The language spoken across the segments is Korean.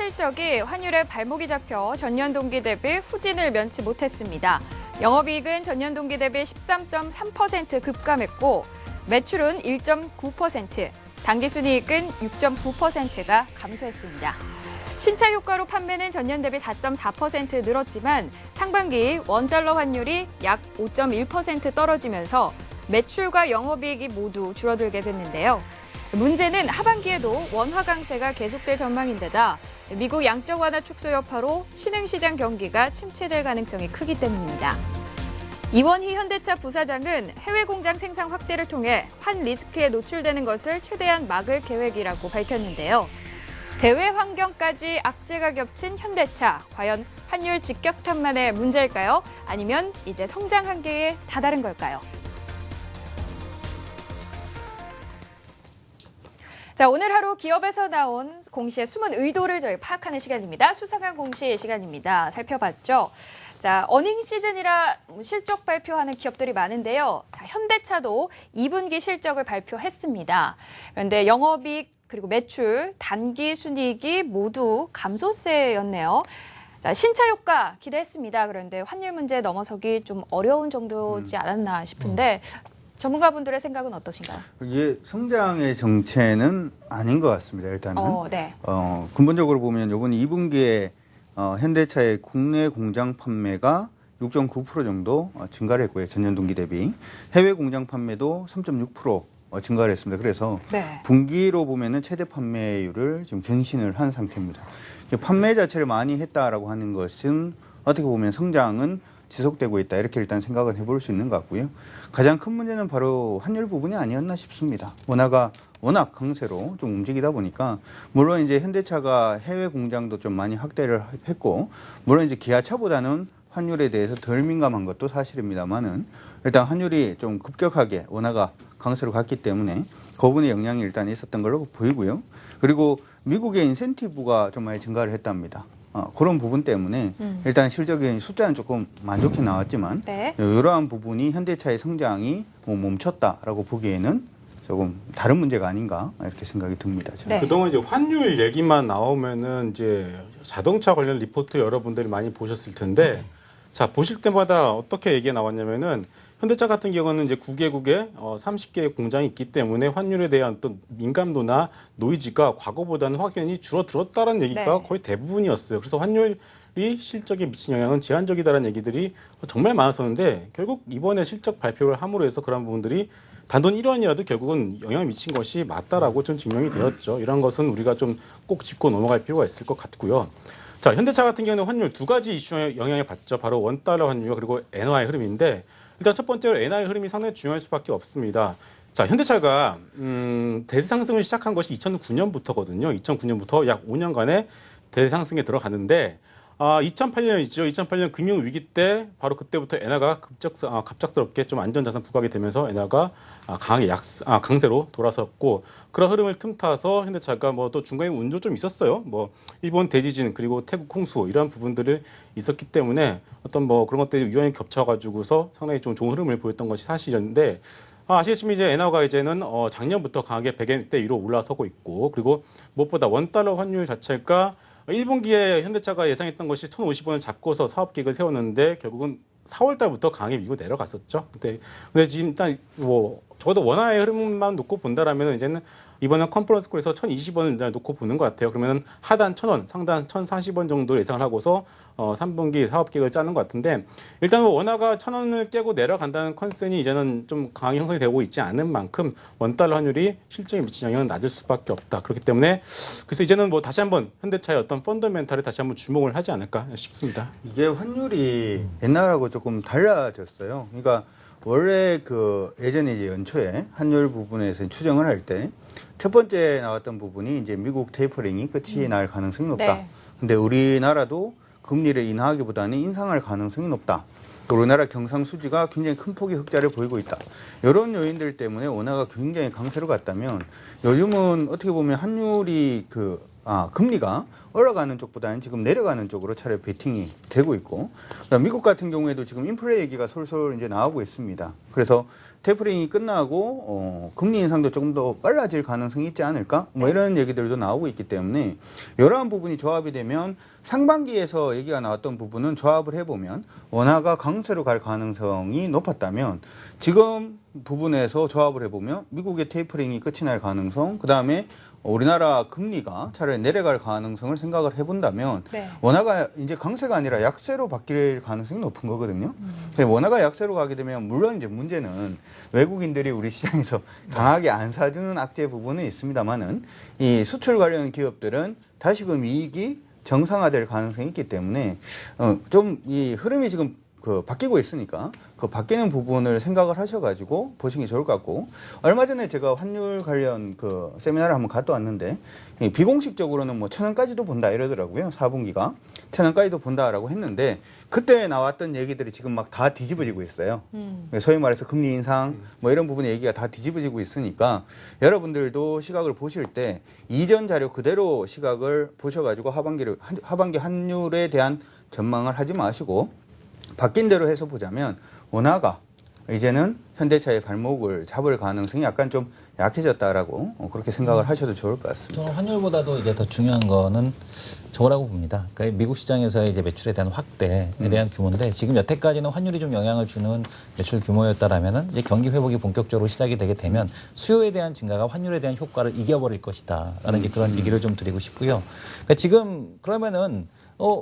실적이 환율에 발목이 잡혀 전년 동기 대비 후진을 면치 못했습니다. 영업이익은 전년 동기 대비 13.3% 급감했고 매출은 1.9%, 당기순이익은 6.9%가 감소했습니다. 신차 효과로 판매는 전년 대비 4.4% 늘었지만 상반기 원달러 환율이 약 5.1% 떨어지면서 매출과 영업이익이 모두 줄어들게 됐는데요. 문제는 하반기에도 원화 강세가 계속될 전망인데다 미국 양적 완화 축소 여파로 신흥시장 경기가 침체될 가능성이 크기 때문입니다. 이원희 현대차 부사장은 해외 공장 생산 확대를 통해 환 리스크에 노출되는 것을 최대한 막을 계획이라고 밝혔는데요. 대외 환경까지 악재가 겹친 현대차, 과연 환율 직격탄만의 문제일까요? 아니면 이제 성장 한계에 다다른 걸까요? 자, 오늘 하루 기업에서 나온 공시의 숨은 의도를 저희 파악하는 시간입니다. 수상한 공시 시간입니다. 살펴봤죠? 자, 어닝 시즌이라 실적 발표하는 기업들이 많은데요. 자, 현대차도 2분기 실적을 발표했습니다. 그런데 영업이익 그리고 매출, 단기 순이익이 모두 감소세였네요. 자, 신차 효과 기대했습니다. 그런데 환율 문제 넘어서기 좀 어려운 정도지 않았나 싶은데 전문가분들의 생각은 어떠신가요? 이게 성장의 정체는 아닌 것 같습니다. 일단은 네. 근본적으로 보면 이번 2분기에 현대차의 국내 공장 판매가 6.9% 정도 증가를 했고요. 전년 동기 대비. 해외 공장 판매도 3.6% 증가를 했습니다. 그래서 네. 분기로 보면은 최대 판매율을 지금 갱신을 한 상태입니다. 판매 자체를 많이 했다라고 하는 것은 어떻게 보면 성장은 지속되고 있다. 이렇게 일단 생각을 해볼 수 있는 것 같고요. 가장 큰 문제는 바로 환율 부분이 아니었나 싶습니다. 원화가 워낙 강세로 좀 움직이다 보니까 물론 이제 현대차가 해외 공장도 좀 많이 확대를 했고 물론 이제 기아차보다는 환율에 대해서 덜 민감한 것도 사실입니다만은 일단 환율이 좀 급격하게 원화가 강세로 갔기 때문에 그 부분에 영향이 일단 있었던 걸로 보이고요. 그리고 미국의 인센티브가 좀 많이 증가를 했답니다. 그런 부분 때문에 일단 실적인 숫자는 조금 만족해 나왔지만 네. 이러한 부분이 현대차의 성장이 멈췄다라고 보기에는 조금 다른 문제가 아닌가 이렇게 생각이 듭니다. 네. 그동안 이제 환율 얘기만 나오면은 이제 자동차 관련 리포트 여러분들이 많이 보셨을 텐데 자 보실 때마다 어떻게 얘기가 나왔냐면은 현대차 같은 경우는 이제 9개국에 30개의 공장이 있기 때문에 환율에 대한 어떤 민감도나 노이즈가 과거보다는 확연히 줄어들었다는 얘기가 네. 거의 대부분이었어요. 그래서 환율이 실적에 미친 영향은 제한적이다라는 얘기들이 정말 많았었는데 결국 이번에 실적 발표를 함으로 해서 그런 부분들이 단돈 1원이라도 결국은 영향을 미친 것이 맞다라고 좀 증명이 되었죠. 이런 것은 우리가 좀 꼭 짚고 넘어갈 필요가 있을 것 같고요. 자, 현대차 같은 경우는 환율 두 가지 이슈에 영향을 받죠. 바로 원달러 환율 그리고 엔화의 흐름인데 일단 첫 번째로 엔화의 흐름이 상당히 중요할 수밖에 없습니다. 자, 현대차가 대상승을 시작한 것이 2009년부터거든요. 2009년부터 약 5년간의 대상승에 들어갔는데 2008년이죠. 2008년 금융위기 때 바로 그때부터 엔화가 갑작스럽게 좀 안전자산 부각이 되면서 엔화가 강하게 강세로 돌아섰고 그런 흐름을 틈타서 현대차가 뭐 또 중간에 운도 좀 있었어요. 뭐 일본 대지진 그리고 태국 홍수 이런 부분들을 있었기 때문에 어떤 뭐 그런 것들이 우연히 겹쳐가지고서 상당히 좀 좋은 흐름을 보였던 것이 사실인데 아시겠지만 이제 엔화가 이제는 작년부터 강하게 100엔대 위로 올라서고 있고 그리고 무엇보다 원달러 환율 자체가 1분기에 현대차가 예상했던 것이 1,050원을 잡고서 사업 계획을 세웠는데 결국은 4월 달부터 강하게 밀고 내려갔었죠. 근데 지금 일단 뭐 적어도 원화의 흐름만 놓고 본다라면 이제는 이번에 컨퍼런스 콜에서 1,020원을 놓고 보는 것 같아요. 그러면 하단 1,000원, 상단 1,040원 정도 예상을 하고서 3분기 사업 계획을 짜는 것 같은데 일단 뭐 원화가 1,000원을 깨고 내려간다는 컨센이 이제는 좀 강하게 형성이 되고 있지 않은 만큼 원달러 환율이 실적에 미친 영향은 낮을 수밖에 없다. 그렇기 때문에 그래서 이제는 뭐 다시 한번 현대차의 어떤 펀더멘탈에 다시 한번 주목을 하지 않을까 싶습니다. 이게 환율이 옛날하고 조금 달라졌어요. 그러니까 원래 그 예전에 이제 연초에 환율 부분에서 추정을 할 때 첫 번째 나왔던 부분이 이제 미국 테이퍼링이 끝이 날 가능성이 높다. 네. 근데 우리나라도 금리를 인하하기보다는 인상할 가능성이 높다. 우리나라 경상수지가 굉장히 큰 폭의 흑자를 보이고 있다. 이런 요인들 때문에 원화가 굉장히 강세로 갔다면 요즘은 어떻게 보면 환율이 그 금리가 올라가는 쪽보다는 지금 내려가는 쪽으로 차라리 베팅이 되고 있고, 그다음 미국 같은 경우에도 지금 인플레 얘기가 솔솔 이제 나오고 있습니다. 그래서 테이퍼링이 끝나고 금리 인상도 조금 더 빨라질 가능성이 있지 않을까? 뭐 이런 얘기들도 나오고 있기 때문에 이러한 부분이 조합이 되면 상반기에서 얘기가 나왔던 부분은 조합을 해보면 원화가 강세로 갈 가능성이 높았다면 지금 부분에서 조합을 해보면 미국의 테이퍼링이 끝이 날 가능성, 그다음에 우리나라 금리가 차라리 내려갈 가능성을 생각을 해본다면 네. 원화가 이제 강세가 아니라 약세로 바뀔 가능성이 높은 거거든요. 원화가 약세로 가게 되면 물론 이제 문제는 외국인들이 우리 시장에서 강하게 안 사주는 악재 부분은 있습니다만은 이 수출 관련 기업들은 다시금 이익이 정상화될 가능성이 있기 때문에 좀 이 흐름이 지금 바뀌고 있으니까 그 바뀌는 부분을 생각을 하셔가지고 보시는 게 좋을 것 같고, 얼마 전에 제가 환율 관련 그 세미나를 한번 갔다 왔는데 비공식적으로는 뭐 1,000원까지도 본다 이러더라고요. 4분기가 1,000원까지도 본다라고 했는데 그때 나왔던 얘기들이 지금 막 다 뒤집어지고 있어요. 소위 말해서 금리 인상 뭐 이런 부분의 얘기가 다 뒤집어지고 있으니까 여러분들도 시각을 보실 때 이전 자료 그대로 시각을 보셔가지고 하반기 환율에 대한 전망을 하지 마시고 바뀐 대로 해서 보자면 원화가 이제는 현대차의 발목을 잡을 가능성이 약간 좀 약해졌다라고 그렇게 생각을 하셔도 좋을 것 같습니다. 저는 환율보다도 이제 더 중요한 거는 저거라고 봅니다. 그러니까 미국 시장에서의 이제 매출에 대한 확대에 대한 규모인데 지금 여태까지는 환율이 좀 영향을 주는 매출 규모였다라면은 이제 경기 회복이 본격적으로 시작이 되게 되면 수요에 대한 증가가 환율에 대한 효과를 이겨버릴 것이다라는 이제 그런 얘기를 좀 드리고 싶고요. 그러니까 지금 그러면은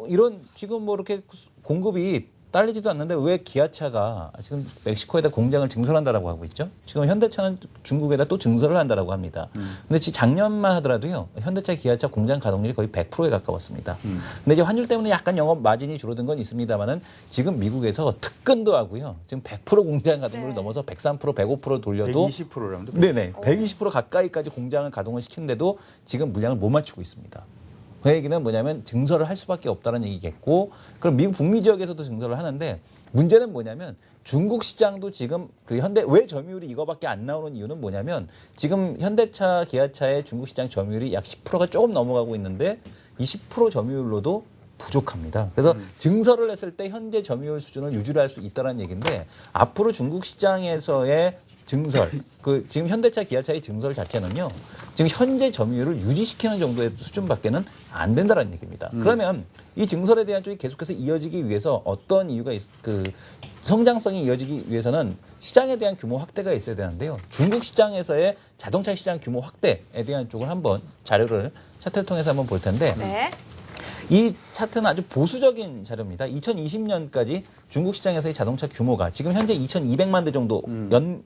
이런 지금 뭐 이렇게 공급이 딸리지도 않는데 왜 기아차가 지금 멕시코에다 공장을 증설한다라고 하고 있죠? 지금 현대차는 중국에다 또 증설을 한다라고 합니다. 근데 작년만 하더라도요, 현대차, 기아차 공장 가동률이 거의 100%에 가까웠습니다. 근데 이제 환율 때문에 약간 영업 마진이 줄어든 건 있습니다만은 지금 미국에서 특근도 하고요, 지금 100% 공장 가동률을 넘어서 103%, 105% 돌려도 120%라도 네네, 120% 가까이까지 공장을 가동을 시키는데도 지금 물량을 못 맞추고 있습니다. 그 얘기는 뭐냐면 증설을 할 수밖에 없다는 얘기겠고, 그럼 미국 북미 지역에서도 증설을 하는데 문제는 뭐냐면 중국 시장도 지금 그 왜 점유율이 이거밖에 안 나오는 이유는 뭐냐면 지금 현대차, 기아차의 중국 시장 점유율이 약 10%가 조금 넘어가고 있는데 20% 점유율로도 부족합니다. 그래서 증설을 했을 때 현재 점유율 수준을 유지할 수 있다는 얘기인데 앞으로 중국 시장에서의 증설, 지금 현대차, 기아차의 증설 자체는요, 지금 현재 점유율을 유지시키는 정도의 수준밖에는 안 된다는 얘기입니다. 그러면 이 증설에 대한 쪽이 계속해서 이어지기 위해서 어떤 이유가 성장성이 이어지기 위해서는 시장에 대한 규모 확대가 있어야 되는데요. 중국 시장에서의 자동차 시장 규모 확대에 대한 쪽을 한번 자료를 차트를 통해서 한번 볼 텐데. 네. 이 차트는 아주 보수적인 자료입니다. 2020년까지 중국 시장에서의 자동차 규모가 지금 현재 2,200만 대 정도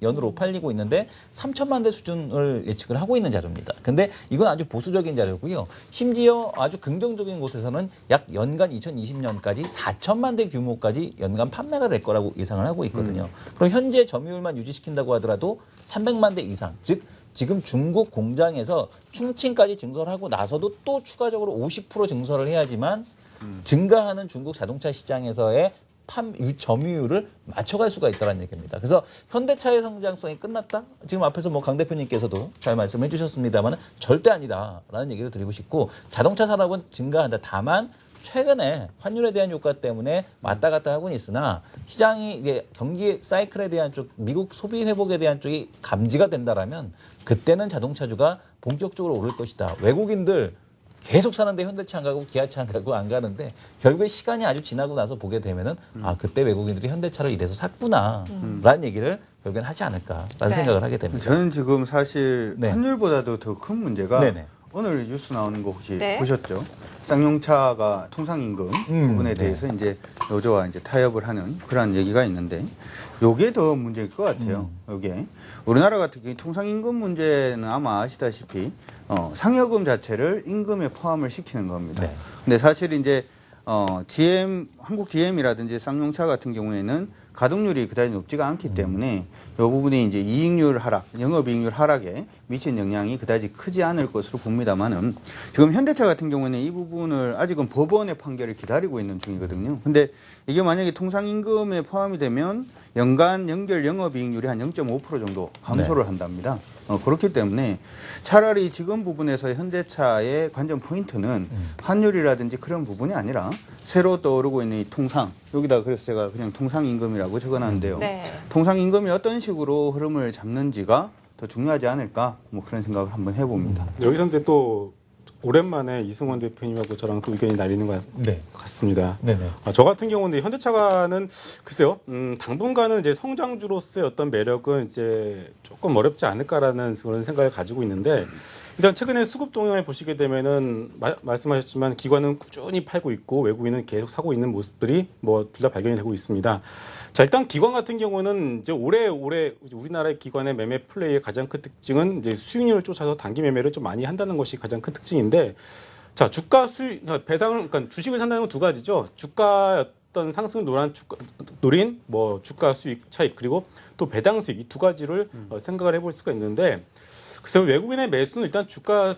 연으로 팔리고 있는데 3천만 대 수준을 예측을 하고 있는 자료입니다. 근데 이건 아주 보수적인 자료고요. 심지어 아주 긍정적인 곳에서는 약 연간 2020년까지 4천만 대 규모까지 연간 판매가 될 거라고 예상을 하고 있거든요. 그럼 현재 점유율만 유지시킨다고 하더라도 300만 대 이상, 즉 지금 중국 공장에서 충칭까지 증설하고 나서도 또 추가적으로 50% 증설을 해야지만 증가하는 중국 자동차 시장에서의 점유율을 맞춰갈 수가 있다는 얘기입니다. 그래서 현대차의 성장성이 끝났다? 지금 앞에서 뭐 강 대표님께서도 잘 말씀해 주셨습니다만 절대 아니다라는 얘기를 드리고 싶고, 자동차 산업은 증가한다. 다만 최근에 환율에 대한 효과 때문에 왔다 갔다 하고는 있으나 시장이 이게 경기 사이클에 대한 쪽, 미국 소비 회복에 대한 쪽이 감지가 된다라면 그때는 자동차주가 본격적으로 오를 것이다. 외국인들 계속 사는데 현대차 안 가고 기아차 안 가고 안 가는데 결국에 시간이 아주 지나고 나서 보게 되면은 그때 외국인들이 현대차를 이래서 샀구나라는 얘기를 결국엔 하지 않을까라는 생각을 하게 됩니다. 저는 지금 사실 환율보다도 더 큰 문제가 오늘 뉴스 나오는 거 혹시 보셨죠? 쌍용차가 통상임금 부분에 대해서 이제 노조와 이제 타협을 하는 그런 얘기가 있는데, 요게 더 문제일 것 같아요. 요게 우리나라 같은 경우 통상임금 문제는 아마 아시다시피 상여금 자체를 임금에 포함을 시키는 겁니다. 근데 사실 이제 한국 GM이라든지 쌍용차 같은 경우에는 가동률이 그다지 높지가 않기 때문에 이 부분이 이제 이익률 하락, 영업이익률 하락에 미친 영향이 그다지 크지 않을 것으로 봅니다만은 지금 현대차 같은 경우는 이 부분을 아직은 법원의 판결을 기다리고 있는 중이거든요. 근데 이게 만약에 통상임금에 포함이 되면 연간 연결 영업이익률이 한 0.5% 정도 감소를 한답니다. 그렇기 때문에 차라리 지금 부분에서 현대차의 관전 포인트는 환율이라든지 그런 부분이 아니라 새로 떠오르고 있는 이 통상, 여기다 그래서 제가 그냥 통상임금이라고 적어놨는데요. 네. 통상임금이 어떤 식으로 흐름을 잡는지가 더 중요하지 않을까 뭐 그런 생각을 한번 해봅니다. 여기서 이제 또 오랜만에 이승원 대표님하고 저랑 또 의견이 나뉘는 것 네. 같습니다. 네네. 저 같은 경우는 현대차가는 글쎄요, 당분간은 이제 성장주로서의 어떤 매력은 이제 조금 어렵지 않을까라는 그런 생각을 가지고 있는데 일단 최근에 수급 동향을 보시게 되면은 말씀하셨지만 기관은 꾸준히 팔고 있고 외국인은 계속 사고 있는 모습들이 뭐 둘 다 발견이 되고 있습니다. 자, 일단 기관 같은 경우는 이제 올해 우리나라의 기관의 매매 플레이의 가장 큰 특징은 이제 수익률을 쫓아서 단기 매매를 좀 많이 한다는 것이 가장 큰 특징인데, 자, 주가 수익 배당, 그러니까 주식을 산다는 건 두 가지죠. 주가 어떤 상승을 노린 뭐 주가 수익 차익 그리고 또 배당 수익 이 두 가지를 생각을 해볼 수가 있는데. 그래서 외국인의 매수는 일단 주가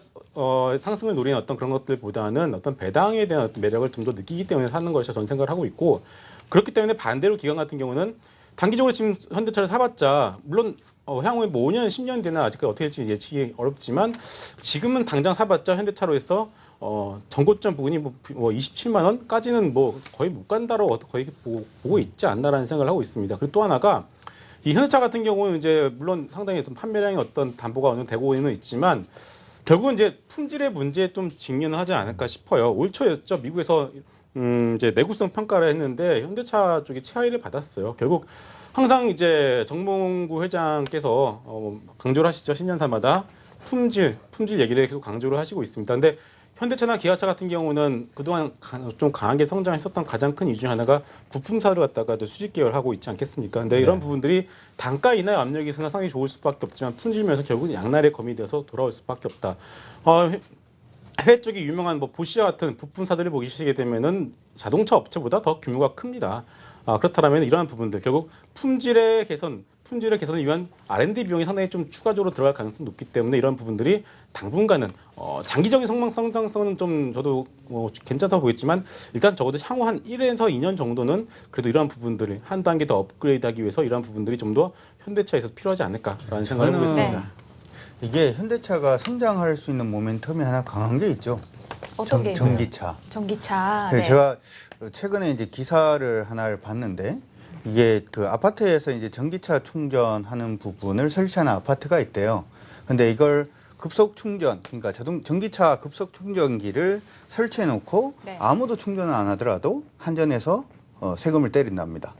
상승을 노리는 어떤 그런 것들보다는 어떤 배당에 대한 어떤 매력을 좀 더 느끼기 때문에 사는 것이라 저는 생각을 하고 있고, 그렇기 때문에 반대로 기관 같은 경우는 단기적으로 지금 현대차를 사봤자 물론 향후에 뭐 5년, 10년 뒤나 아직 어떻게 될지 예측이 어렵지만 지금은 당장 사봤자 현대차로 해서 전고점 부근이 뭐 27만 원까지는 뭐 거의 못 간다로 거의 보고 있지 않나라는 생각을 하고 있습니다. 그리고 또 하나가 이 현대차 같은 경우는 이제 물론 상당히 좀 판매량의 어떤 담보가 어느 정도 되고는 있지만 결국은 이제 품질의 문제에 좀 직면을 하지 않을까 싶어요. 올 초였죠. 미국에서 이제 내구성 평가를 했는데 현대차 쪽이 최하위를 받았어요. 결국 항상 이제 정몽구 회장께서 강조를 하시죠. 신년사마다 품질 얘기를 계속 강조를 하시고 있습니다. 근데 현대차나 기아차 같은 경우는 그동안 좀 강하게 성장했었던 가장 큰 이유 중 하나가 부품사를 갖다가 수직 계열하고 있지 않겠습니까? 근데 이런 부분들이 단가 인하 압력이 상당히 좋을 수밖에 없지만 품질면서 결국은 양날의 검이 돼서 돌아올 수밖에 없다. 해외 쪽이 유명한 뭐 보시아 같은 부품사들을 보시게 되면은 자동차 업체보다 더 규모가 큽니다. 그렇다면 이러한 부분들 결국 품질의 개선을 위한 R&D 비용이 상당히 좀 추가적으로 들어갈 가능성이 높기 때문에 이런 부분들이 당분간은 장기적인 성장성은 좀 저도 괜찮다고 보겠지만 일단 적어도 향후 한 1에서 2년 정도는 그래도 이러한 부분들을 한 단계 더 업그레이드하기 위해서 이러한 부분들이 좀 더 현대차에서 필요하지 않을까라는 생각을 해보고 있습니다. 이게 현대차가 성장할 수 있는 모멘텀이 하나 강한 게 있죠. 어떤 게 있어요? 전기차. 전기차. 네. 네. 제가 최근에 이제 기사를 하나를 봤는데 이게 그 아파트에서 이제 전기차 충전하는 부분을 설치하는 아파트가 있대요. 근데 이걸 급속 충전, 그러니까 전기차 급속 충전기를 설치해 놓고 네. 아무도 충전을 안 하더라도 한전에서 세금을 때린답니다.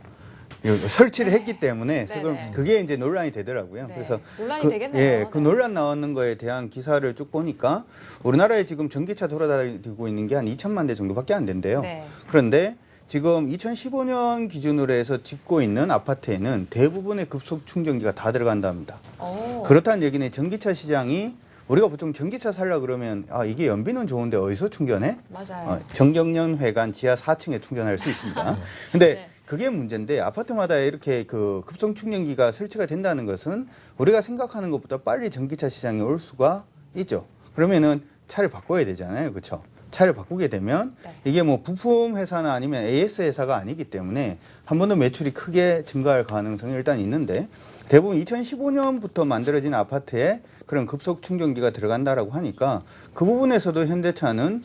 설치를 했기 때문에 세금, 네네. 그게 이제 논란이 되더라고요. 네. 그래서 논란이 되겠네요. 그 네. 논란 나오는 거에 대한 기사를 쭉 보니까 우리나라에 지금 전기차 돌아다니고 있는 게 한 2천만 대 정도밖에 안 된대요. 네. 그런데 지금 2015년 기준으로 해서 짓고 있는 아파트에는 대부분의 급속 충전기가 다 들어간답니다. 오. 그렇다는 얘기는 전기차 시장이 우리가 보통 전기차 살려 그러면 이게 연비는 좋은데 어디서 충전해? 맞아요. 정경련회관 지하 4층에 충전할 수 있습니다. 근데 네. 그게 문제인데 아파트마다 이렇게 그 급속 충전기가 설치가 된다는 것은 우리가 생각하는 것보다 빨리 전기차 시장에 올 수가 있죠. 그러면은 차를 바꿔야 되잖아요. 그렇죠? 차를 바꾸게 되면 네. 이게 뭐 부품 회사나 아니면 AS 회사가 아니기 때문에 한 번 더 매출이 크게 증가할 가능성이 일단 있는데 대부분 2015년부터 만들어진 아파트에 그런 급속 충전기가 들어간다라고 하니까 그 부분에서도 현대차는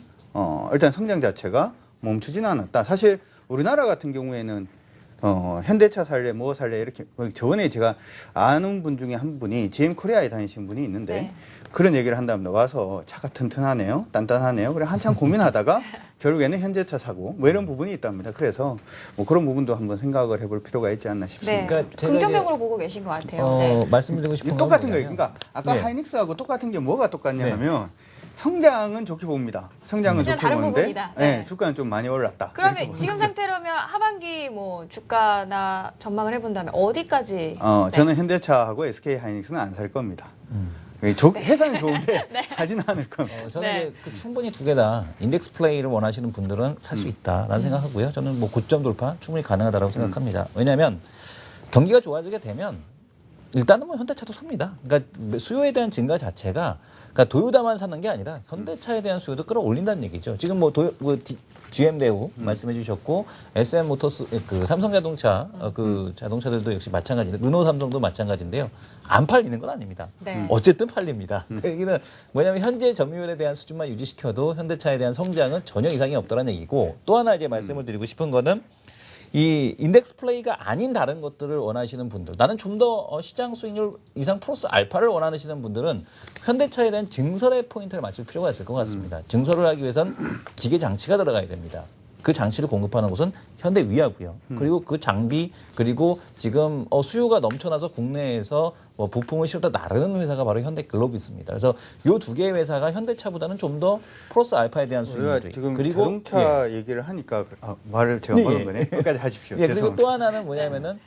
일단 성장 자체가 멈추지는 않았다. 사실 우리나라 같은 경우에는 현대차 살래 뭐 살래 이렇게 저번에 제가 아는 분 중에 한 분이 GM 코리아에 다니신 분이 있는데 네. 그런 얘기를 한답니다. 와서 차가 튼튼하네요, 단단하네요. 그래 한참 고민하다가 결국에는 현대차 사고 뭐 이런 부분이 있답니다. 그래서 뭐 그런 부분도 한번 생각을 해볼 필요가 있지 않나 싶습니다. 네. 그러니까 제가 긍정적으로 보고 계신 것 같아요. 네. 말씀드리고 싶은 건 똑같은 거예요. 뭐냐면 그러니까 아까 네. 하이닉스하고 똑같은 게 뭐가 똑같냐면 성장은 좋게 봅니다. 성장은 그냥 좋게 다른 보는데 부분이다. 네. 네, 주가는 좀 많이 올랐다. 그러면 지금 상태라면 하반기 뭐 주가나 전망을 해본다면 어디까지? 네. 저는 현대차하고 SK 하이닉스는 안 살 겁니다. 회사는 좋은데 사지는 않을 겁니다. 저는 네. 이제 그 충분히 두 개 다 인덱스 플레이를 원하시는 분들은 살 수 있다라는 생각하고요. 저는 뭐 고점 돌파 충분히 가능하다고 생각합니다. 왜냐하면 경기가 좋아지게 되면 일단은 뭐 현대차도 삽니다. 그러니까 수요에 대한 증가 자체가 그러니까 도요다만 사는 게 아니라 현대차에 대한 수요도 끌어올린다는 얘기죠. 지금 뭐 GM 대우 말씀해 주셨고 SM 모터스 그 삼성자동차 그 자동차들도 역시 마찬가지인데 르노 삼성도 마찬가지인데요. 안 팔리는 건 아닙니다. 네. 어쨌든 팔립니다. 그 얘기는 뭐냐면 현재 점유율에 대한 수준만 유지시켜도 현대차에 대한 성장은 전혀 이상이 없다는 얘기고 또 하나 이제 말씀을 드리고 싶은 거는 이 인덱스 플레이가 아닌 다른 것들을 원하시는 분들, 나는 좀 더 시장 수익률 이상 플러스 알파를 원하시는 분들은 현대차에 대한 증설의 포인트를 맞출 필요가 있을 것 같습니다. 증설을 하기 위해선 기계 장치가 들어가야 됩니다. 그 장치를 공급하는 곳은 현대위하고요. 그리고 그 장비 그리고 지금 수요가 넘쳐나서 국내에서 뭐 부품을 실어다 나르는 회사가 바로 현대글로비스입니다. 그래서 이 두 개의 회사가 현대차보다는 좀 더 플러스 알파에 대한 우리가 수익률이 지금 그리고 자동차 얘기를 하니까 말을 제가 먹은 거네. 끝까지 하십시오. 그리고 죄송합니다. 또 하나는 뭐냐면은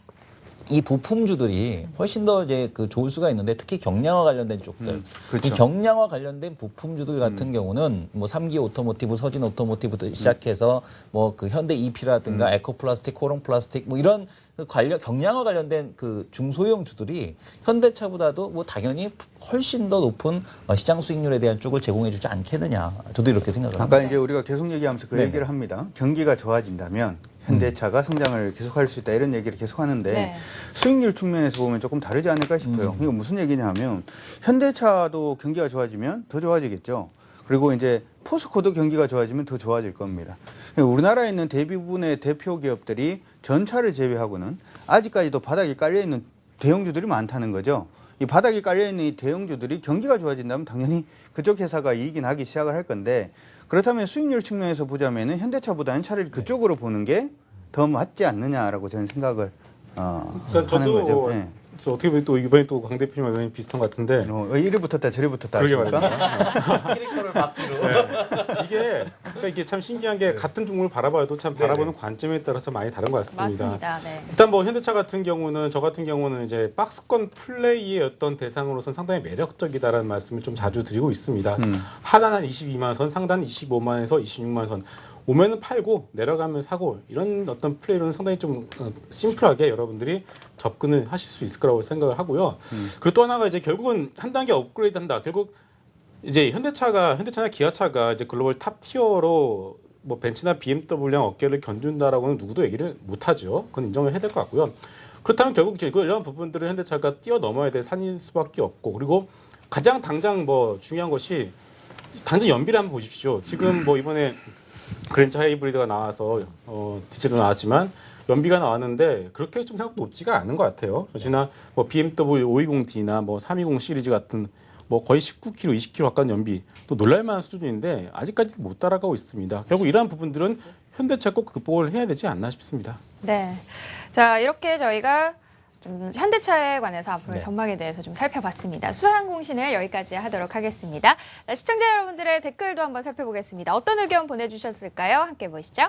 이 부품주들이 훨씬 더 이제 그 좋을 수가 있는데 특히 경량화 관련된 쪽들, 그렇죠. 이 경량화 관련된 부품주들 같은 경우는 뭐 3기 오토모티브, 서진 오토모티브부터 시작해서 뭐 그 현대 EP라든가 에코플라스틱, 코롱플라스틱 뭐 이런 그 경량화 관련된 그 중소형주들이 현대차보다도 뭐 당연히 훨씬 더 높은 시장 수익률에 대한 쪽을 제공해주지 않겠느냐. 저도 이렇게 생각을 합니다. 아까 이제 우리가 계속 얘기하면서 그 네네. 얘기를 합니다. 경기가 좋아진다면 현대차가 성장을 계속할 수 있다 이런 얘기를 계속 하는데 네. 수익률 측면에서 보면 조금 다르지 않을까 싶어요. 이거 무슨 얘기냐면 현대차도 경기가 좋아지면 더 좋아지겠죠. 그리고 이제 포스코도 경기가 좋아지면 더 좋아질 겁니다. 우리나라에 있는 대부분의 대표 기업들이 전차를 제외하고는 아직까지도 바닥에 깔려있는 대형주들이 많다는 거죠. 이 바닥에 깔려있는 이 대형주들이 경기가 좋아진다면 당연히 그쪽 회사가 이익이 나기 시작을 할 건데 그렇다면 수익률 측면에서 보자면 현대차보다는 차라리 그쪽으로 보는 게 더 맞지 않느냐라고 저는 생각을 그러니까 하는 거죠. 저도 네. 저 어떻게 보면 또 이번에 또 광 대표님 의견이 비슷한 것 같은데 이리 붙었다 저리 붙었다 그러게 하십니까? 캐릭터를 바꾸로. 이게 참 신기한 게 같은 종목을 바라봐도 참 바라보는 관점에 따라서 많이 다른 것 같습니다. 맞습니다. 네. 일단 뭐 현대차 같은 경우는 저 같은 경우는 이제 박스권 플레이의 어떤 대상으로서는 상당히 매력적이다라는 말씀을 좀 자주 드리고 있습니다. 하단은 22만 선, 상단 25만 원에서 26만 선. 오면은 팔고 내려가면 사고 이런 어떤 플레이로는 상당히 좀 심플하게 여러분들이 접근을 하실 수 있을 거라고 생각을 하고요. 그리고 또 하나가 이제 결국은 한 단계 업그레이드한다. 결국 이제 현대차나 기아차가 이제 글로벌 탑 티어로 뭐 벤츠나 BMW랑 어깨를 견준다라고는 누구도 얘기를 못하죠. 그건 인정을 해야 될 것 같고요. 그렇다면 결국 이런 부분들을 현대차가 뛰어넘어야 될 산일 수밖에 없고 그리고 가장 당장 뭐 중요한 것이 당장 연비를 한번 보십시오. 지금 뭐 이번에 그랜저 하이브리드가 나와서 디젤도 나왔지만 연비가 나왔는데 그렇게 좀 생각보다 높지가 않은 것 같아요. 역시나 뭐 BMW 520D나 뭐 320 시리즈 같은 뭐 거의 19km, 20km 가까운 연비 또 놀랄만한 수준인데 아직까지 못 따라가고 있습니다. 결국 이러한 부분들은 현대차 꼭 극복을 해야 되지 않나 싶습니다. 네. 자, 이렇게 저희가 좀 현대차에 관해서 앞으로의 네. 전망에 대해서 좀 살펴봤습니다. 수상 공신을 여기까지 하도록 하겠습니다. 자, 시청자 여러분들의 댓글도 한번 살펴보겠습니다. 어떤 의견 보내주셨을까요? 함께 보시죠.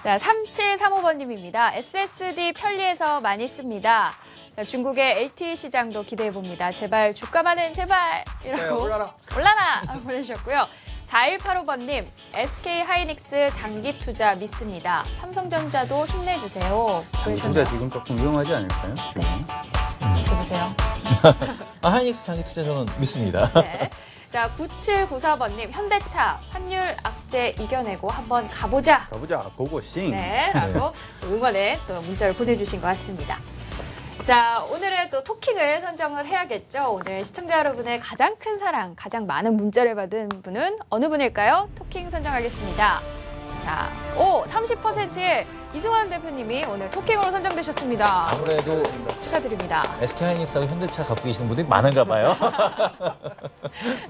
자, 3735번님입니다. SSD 편리해서 많이 씁니다. 자, 중국의 LTE 시장도 기대해봅니다. 제발 주가만은 제발! 이라고 올라라! 보내주셨고요. 4185번님, SK 하이닉스 장기 투자 믿습니다. 삼성전자도 힘내주세요. 투자 지금 조금 위험하지 않을까요? 지금? 보세요. 하이닉스 장기 투자 저는 믿습니다. 네. 자, 9794번님, 현대차 환율 악재 이겨내고 한번 가보자. 고고싱. 네, 라고 응원의 또 문자를 보내주신 것 같습니다. 자, 오늘의 또 토킹을 선정을 해야겠죠. 오늘 시청자 여러분의 가장 큰 사랑, 가장 많은 문자를 받은 분은 어느 분일까요? 토킹 선정하겠습니다. 자, 30%의 이승환 대표님이 오늘 토킹으로 선정되셨습니다. 아무래도 축하드립니다. SK하이닉스하고 현대차 갖고 계시는 분들이 많은가 봐요.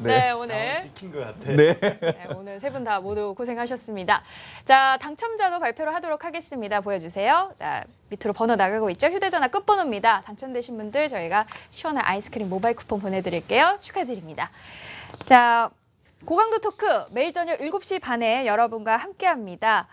네, 오늘. 지킨 것 같아. 네. 네, 오늘 세 분 다 모두 고생하셨습니다. 자, 당첨자도 발표를 하도록 하겠습니다. 보여주세요. 자, 밑으로 번호 나가고 있죠? 휴대전화 끝번호입니다. 당첨되신 분들 저희가 시원한 아이스크림 모바일 쿠폰 보내드릴게요. 축하드립니다. 자, 고강도 토크 매일 저녁 7시 반에 여러분과 함께합니다.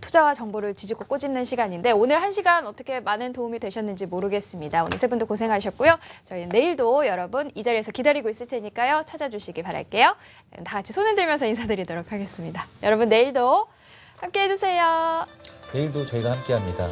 투자와 정보를 뒤집고 꼬집는 시간인데 오늘 1시간 어떻게 많은 도움이 되셨는지 모르겠습니다. 오늘 세 분도 고생하셨고요. 저희는 내일도 여러분 이 자리에서 기다리고 있을 테니까요. 찾아주시기 바랄게요. 다 같이 손 흔들면서 인사드리도록 하겠습니다. 여러분 내일도 함께해 주세요. 내일도 저희가 함께합니다.